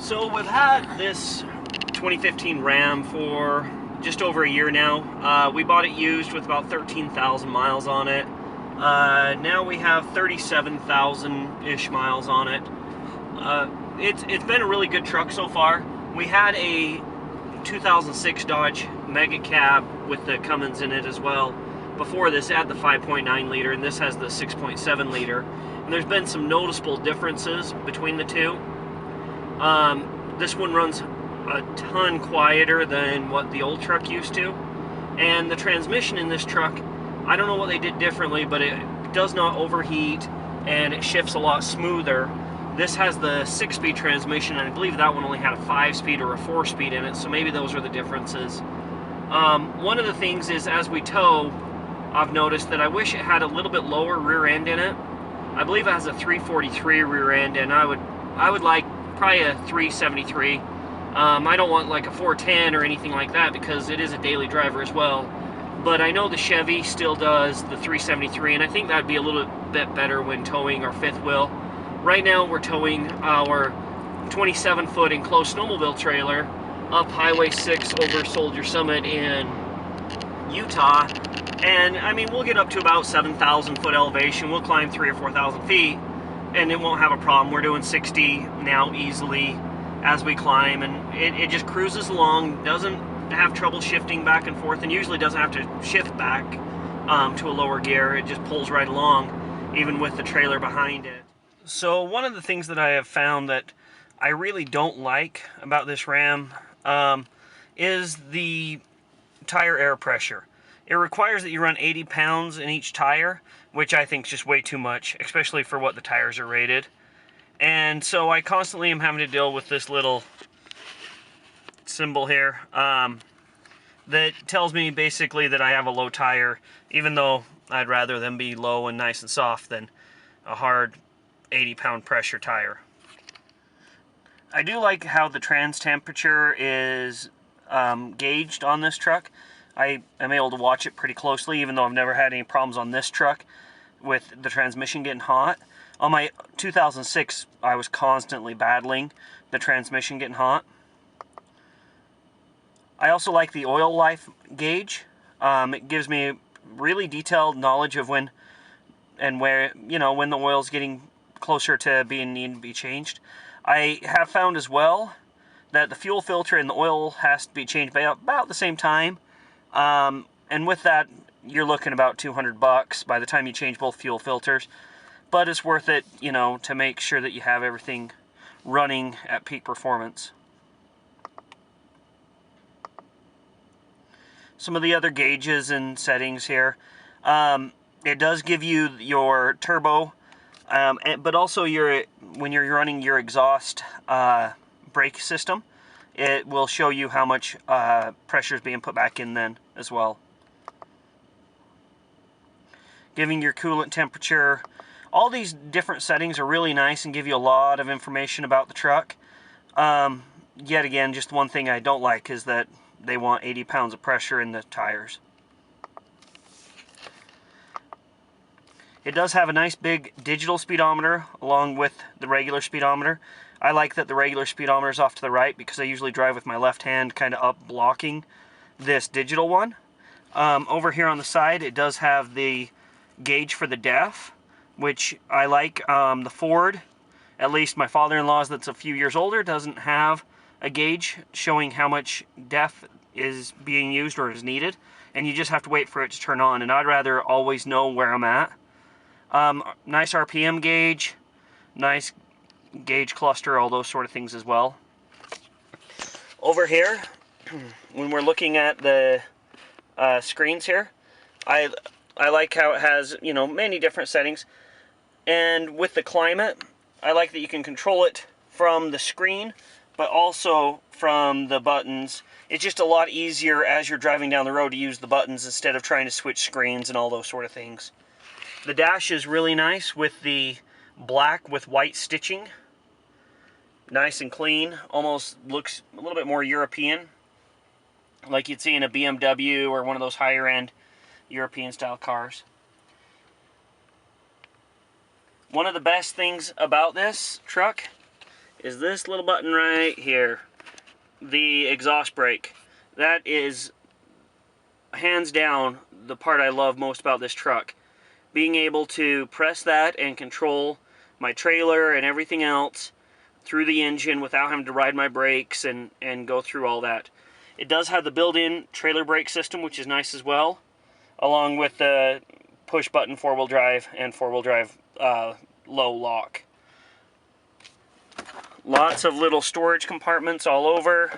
So we've had this 2015 Ram for just over a year now. We bought it used with about 13,000 miles on it. Now we have 37,000-ish miles on it. It's been a really good truck so far. We had a 2006 Dodge Mega Cab with the Cummins in it as well. Before this, it had the 5.9 liter, and this has the 6.7 liter. And there's been some noticeable differences between the two. This one runs a ton quieter than what the old truck used to. And the transmission in this truck, I don't know what they did differently, but it does not overheat and it shifts a lot smoother. This has the 6-speed transmission, and I believe that one only had a 5-speed or a 4-speed in it, so maybe those are the differences. One of the things is, as we tow, I've noticed that I wish it had a little bit lower rear end in it. I believe it has a 343 rear end, and I would like probably a 373. I don't want like a 410 or anything like that because it is a daily driver as well. But I know the Chevy still does the 373, and I think that'd be a little bit better when towing our fifth wheel. Right now we're towing our 27-foot enclosed snowmobile trailer up Highway 6 over Soldier Summit in Utah. And I mean, we'll get up to about 7,000 foot elevation. We'll climb 3,000 or 4,000 feet and it won't have a problem. We're doing 60 now easily as we climb, and it just cruises along, doesn't have trouble shifting back and forth, and usually doesn't have to shift back to a lower gear. It just pulls right along, even with the trailer behind it. So one of the things that I have found that I really don't like about this Ram is the tire air pressure. It requires that you run 80 pounds in each tire, which I think is just way too much, especially for what the tires are rated. And so I constantly am having to deal with this little symbol here that tells me basically that I have a low tire, even though I'd rather them be low and nice and soft than a hard 80-pound pressure tire. I do like how the trans temperature is gauged on this truck. I am able to watch it pretty closely, even though I've never had any problems on this truck with the transmission getting hot. On my 2006, I was constantly battling the transmission getting hot. I also like the oil life gauge. It gives me really detailed knowledge of when and where, when the oil's getting closer to needing to be changed. I have found as well that the fuel filter and the oil has to be changed by about the same time. And with that, you're looking about $200 by the time you change both fuel filters. But it's worth it, to make sure that you have everything running at peak performance. Some of the other gauges and settings here. It does give you your turbo, but also when you're running your exhaust brake system, it will show you how much pressure is being put back in then as well. Giving your coolant temperature. All these different settings are really nice and give you a lot of information about the truck. Yet again, just one thing I don't like is that they want 80 pounds of pressure in the tires. It does have a nice big digital speedometer along with the regular speedometer. I like that the regular speedometer is off to the right because I usually drive with my left hand kind of up blocking this digital one. Over here on the side, it does have the gauge for the DEF, which I like. The Ford, at least my father-in-law's that's a few years older, doesn't have a gauge showing how much DEF is being used or is needed, and you just have to wait for it to turn on, and I'd rather always know where I'm at. Nice RPM gauge, nice gauge cluster, all those sort of things as well. Over here, when we're looking at the screens here, I like how it has, many different settings. And with the climate, I like that you can control it from the screen, but also from the buttons. It's just a lot easier as you're driving down the road to use the buttons instead of trying to switch screens and all those sort of things. The dash is really nice with the black with white stitching. Nice and clean. Almost looks a little bit more European, like you'd see in a BMW or one of those higher end European style cars. One of the best things about this truck is this little button right here, the exhaust brake. That is hands down the part I love most about this truck. Being able to press that and control my trailer and everything else through the engine without having to ride my brakes and go through all that. It does have the built-in trailer brake system, which is nice as well, along with the push-button four-wheel drive and four-wheel drive low lock. Lots of little storage compartments all over,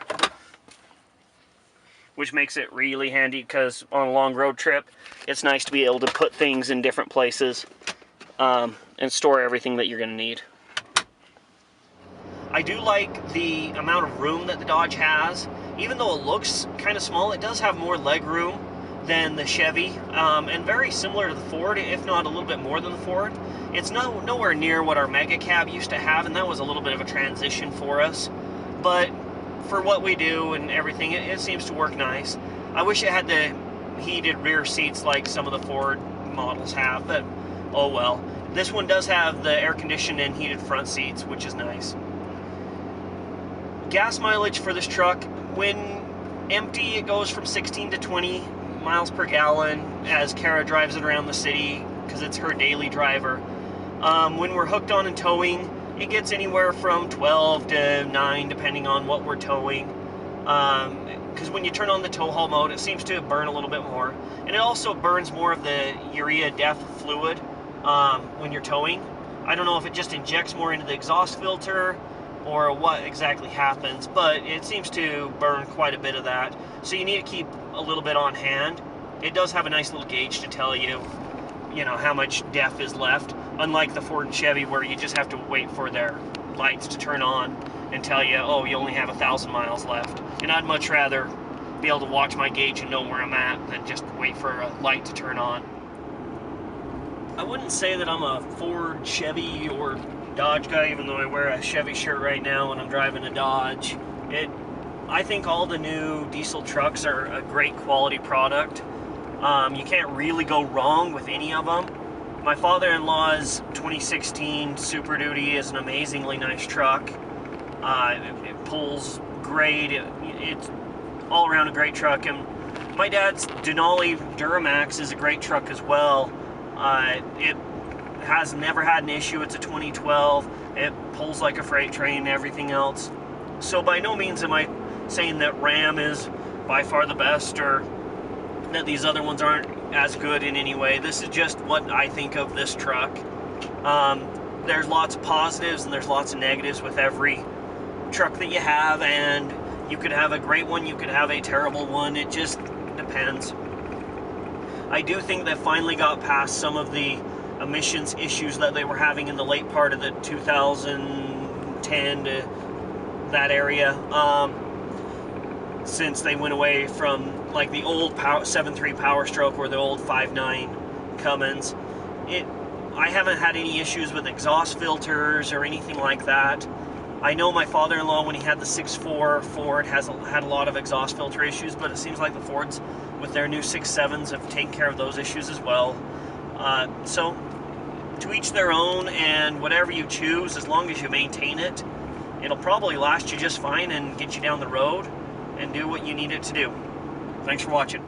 which makes it really handy because on a long road trip, it's nice to be able to put things in different places and store everything that you're going to need. I do like the amount of room that the Dodge has. Even though it looks kind of small, it does have more leg room than the Chevy, and very similar to the Ford, if not a little bit more than the Ford. It's nowhere near what our Mega Cab used to have, and that was a little bit of a transition for us. But for what we do and everything, it seems to work nice. I wish it had the heated rear seats like some of the Ford models have, but oh well. This one does have the air conditioned and heated front seats, which is nice. Gas mileage for this truck, when empty, it goes from 16 to 20 miles per gallon as Kara drives it around the city because it's her daily driver. When we're hooked on and towing, it gets anywhere from 12 to 9 depending on what we're towing. Because when you turn on the tow haul mode, it seems to burn a little bit more. And it also burns more of the urea DEF fluid when you're towing. I don't know if it just injects more into the exhaust filter or what exactly happens, but it seems to burn quite a bit of that. So you need to keep a little bit on hand. It does have a nice little gauge to tell you, how much DEF is left, unlike the Ford and Chevy where you just have to wait for their lights to turn on and tell you, oh, you only have 1,000 miles left. And I'd much rather be able to watch my gauge and know where I'm at than just wait for a light to turn on. I wouldn't say that I'm a Ford, Chevy, or Dodge guy, even though I wear a Chevy shirt right now when I'm driving a Dodge. I think all the new diesel trucks are a great quality product. You can't really go wrong with any of them. My father-in-law's 2016 Super Duty is an amazingly nice truck. It pulls great. It's all around a great truck. And my dad's Denali Duramax is a great truck as well. It has never had an issue. It's a 2012. It pulls like a freight train and everything else. So by no means am I saying that Ram is by far the best or that these other ones aren't as good in any way. This is just what I think of this truck. There's lots of positives and there's lots of negatives with every truck that you have, and you could have a great one, you could have a terrible one. It just depends. I do think they finally got past some of the emissions issues that they were having in the late part of the 2010 to that area, since they went away from like the old 7.3 Power Stroke or the old 5.9 Cummins. I haven't had any issues with exhaust filters or anything like that. I know my father-in-law, when he had the 6.4 Ford, had a lot of exhaust filter issues, but it seems like the Fords with their new 6.7s have taken care of those issues as well. So to each their own, and whatever you choose, as long as you maintain it, it'll probably last you just fine and get you down the road and do what you need it to do. Thanks for watching.